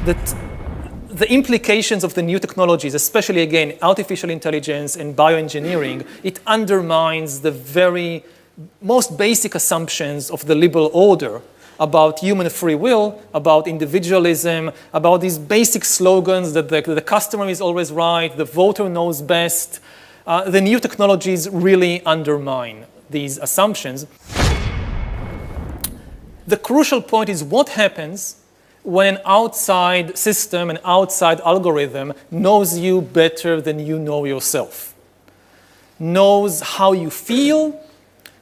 that the implications of the new technologies, especially again, artificial intelligence and bioengineering, it undermines the very most basic assumptions of the liberal order about human free will, about individualism, about these basic slogans that the customer is always right, the voter knows best. The new technologies really undermine these assumptions. The crucial point is what happens when an outside system, an outside algorithm knows you better than you know yourself, knows how you feel,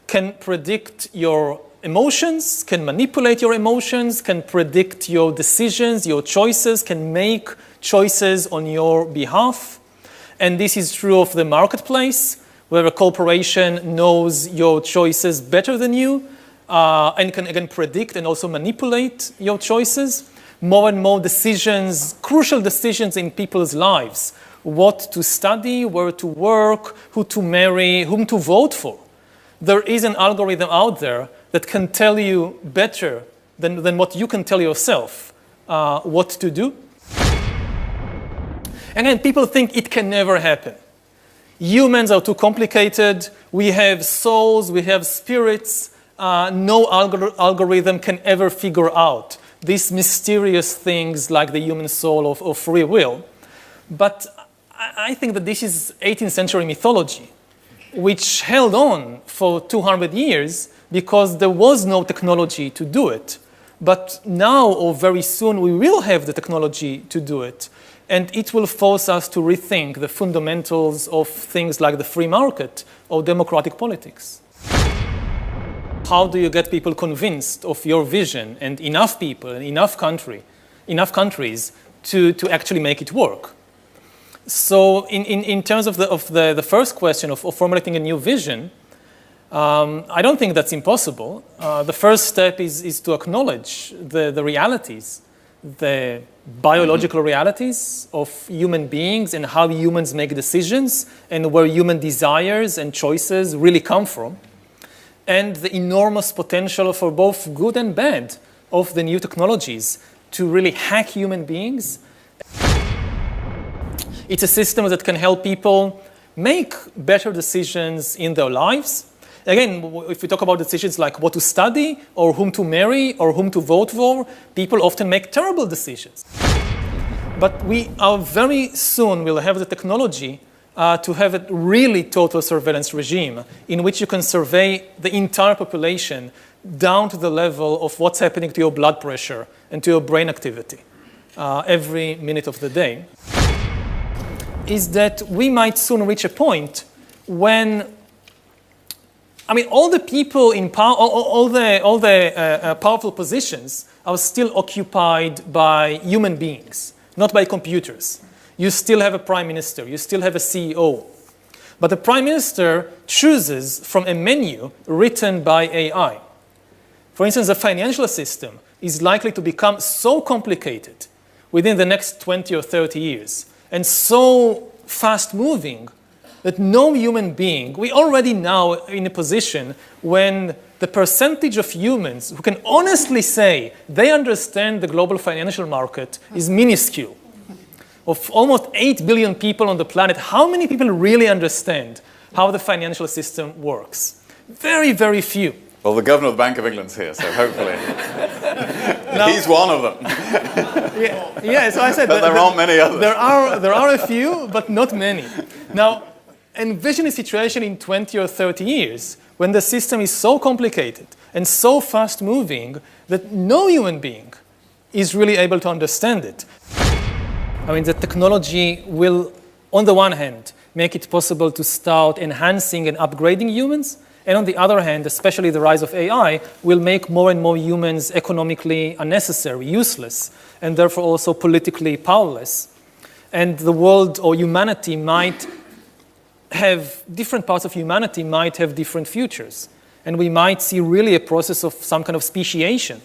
can predict your emotions, can manipulate your emotions, can predict your decisions, your choices, can make choices on your behalf. And this is true of the marketplace, where a corporation knows your choices better than you, and can again predict and also manipulate your choices. More and more decisions, crucial decisions in people's lives, what to study, where to work, who to marry, whom to vote for. There is an algorithm out there that can tell you better than what you can tell yourself what to do. And then people think it can never happen. Humans are too complicated. We have souls, we have spirits. No algorithm can ever figure out these mysterious things like the human soul or free will. But I think that this is 18th century mythology, which held on for 200 years because there was no technology to do it. But now or very soon we will have the technology to do it. And it will force us to rethink the fundamentals of things like the free market or democratic politics. How do you get people convinced of your vision and enough people and enough countries to actually make it work? So in terms of the first question of formulating a new vision, I don't think that's impossible. The first step is to acknowledge the realities, the biological realities of human beings and how humans make decisions and where human desires and choices really come from, and the enormous potential for both good and bad of the new technologies to really hack human beings. It's a system that can help people make better decisions in their lives. Again, if we talk about decisions like what to study or whom to marry or whom to vote for, people often make terrible decisions. But we are very soon will have the technology to have a really total surveillance regime in which you can survey the entire population down to the level of what's happening to your blood pressure and to your brain activity every minute of the day. Is that we might soon reach a point when, all the people in power, all the powerful positions are still occupied by human beings, not by computers. You still have a prime minister, you still have a CEO. But the prime minister chooses from a menu written by AI. For instance, the financial system is likely to become so complicated within the next 20 or 30 years and so fast-moving that no human being, we already now are in a position when the percentage of humans who can honestly say they understand the global financial market is minuscule. Of almost 8 billion people on the planet, how many people really understand how the financial system works? Very, very few. Well, the governor of the Bank of England's here, so hopefully he's one of them. Yeah, so I said but there aren't many others. There are a few, but not many. Now, envision a situation in 20 or 30 years when the system is so complicated and so fast-moving that no human being is really able to understand it. The technology will, on the one hand, make it possible to start enhancing and upgrading humans, and on the other hand, especially the rise of AI, will make more and more humans economically unnecessary, useless, and therefore also politically powerless. And the world or humanity might have, different parts of humanity might have different futures. And we might see really a process of some kind of speciation.